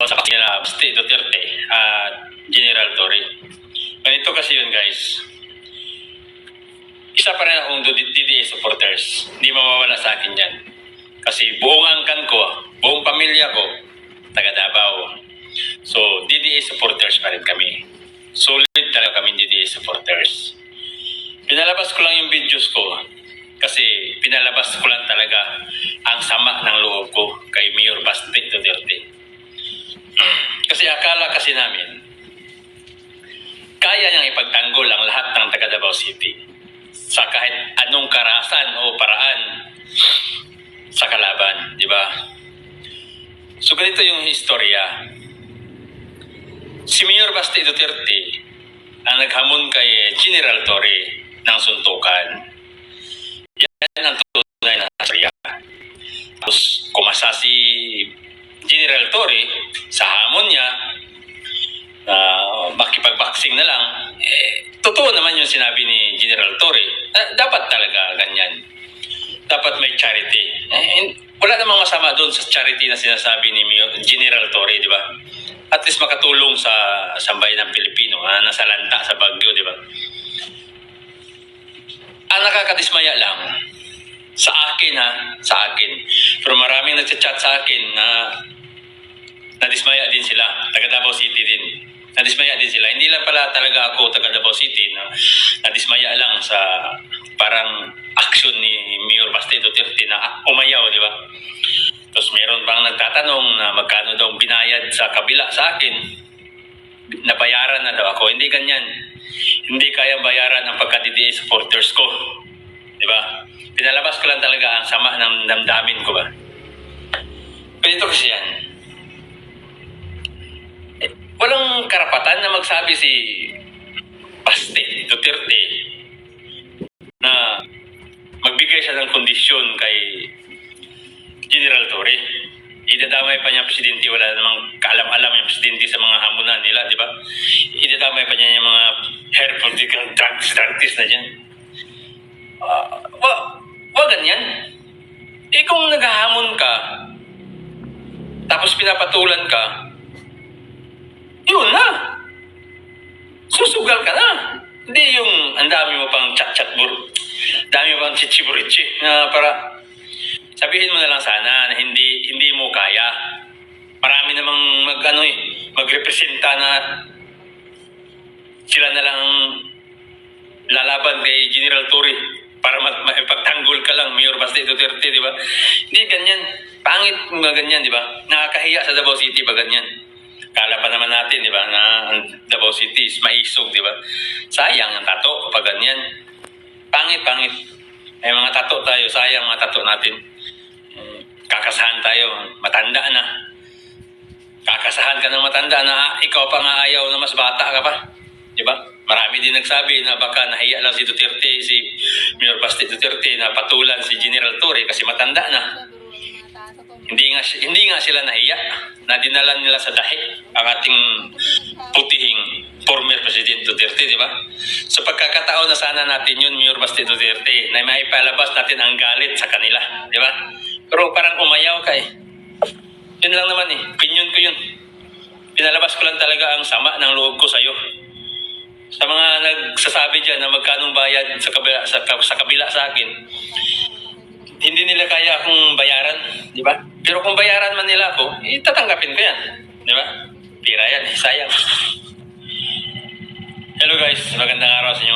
sa kanila State Duterte at General Torre. Ganito kasi yun, guys. Isa pa rin akong DDS supporters. Hindi mawawala sa akin yan. Kasi buong angkan ko, buong pamilya ko, taga Davao. So, DDS supporters pa rin kami. Solid talaga kami DDS supporters. Pinalabas ko lang yung videos ko kasi pinalabas ko lang talaga ang sama ng loob ko kay Mayor Baste Duterte. Kasi akala kasi namin kaya niyang ipagtanggol ang lahat ng taga Davao City sa kahit anong karahasan o paraan sa kalaban, di ba? So ganito yung istorya. Si Mayor Baste Duterte ang naghamon kay General Torre ng suntukan. Yan ang tunay na istorya. Tapos kumasa si General Torre sa hamon niya na makipag-boxing na lang. Totoo naman yung sinabi ni General Torre. Dapat talaga ganyan. Dapat may charity. Wala namang masama doon sa charity na sinasabi ni General Torre, di ba? At least makatulong sa sambayan ng Pilipino na nasa lanta sa Baguio, di ba? Ang nakakadismaya lang, sa akin, pero maraming nagchat sa akin na nadismaya din sila, taga Davao City din. Nadismaya din sila. Hindi lang pala talaga ako taga Davao City na nadismaya lang sa parang action ni Mayor Baste Duterte na umayaw, di ba? Tapos meron bang nagtatanong na magkano daw binayad sa kabila sa akin, nabayaran na daw ako. Hindi ganyan. Hindi kaya bayaran ang pagka-DDA supporters ko. Di ba? Pinalabas ko lang talaga ang sama ng damdamin ko ba. Ganito kasi yan. Walang karapatan na magsabi si Baste Duterte na magbigay siya ng kondisyon kay General Torre. Idadamay pa niya ang presidente, wala namang kaalam-alam yung presidente sa mga hamunan nila, di ba? Idadamay pa niya yung mga hair political drugs na dyan. Wag ganyan. Kung naghahamon ka, tapos pinapatulan ka, yun na. Susugal ka na. Hindi yung ang dami mo pang dami mo pang chichiburichi na para sabihin mo na lang sana na hindi mo kaya. Marami namang magrepresenta na sila na lang lalaban kay General Torre para mapagtanggol ka lang, Mayor Baste Duterte, di ba? Hindi ganyan. Pangit mga ganyan, di ba? Nakakahiya sa Davao City pa ganyan. Kala pa naman natin, di ba, na ang Davao City is maisog, di ba? Sayang ang tato kapag ganyan. Pangit. May mga tato tayo, sayang mga tato natin. Kakasahan tayo, matanda na. Kakasahan ka ng matanda na ikaw pa nga ayaw na mas bata ka pa. Di ba? Marami din nagsabi na baka nahiya lang si Duterte, si Mayor Baste Duterte na patulan si General Torre kasi matanda na. Hindi nga sila nahiya na dinala nila sa dahi ang ating putihing former President Duterte, di ba? So pagkakataon na sana natin yun, Mayor Baste Duterte, na may palabas natin ang galit sa kanila, di ba? Pero parang umayaw ka eh. Yun lang naman eh, opinion ko yun. Pinalabas ko lang talaga ang sama ng loob ko sa'yo. Sa mga nagsasabi dyan na magkanong bayad sa kabila sa akin, hindi nila kaya akong bayaran, di ba? Pero kung bayaran man nila ako, tatanggapin ko yan, di ba? Pira yan, sayang. Hello guys, magandang araw sa inyo.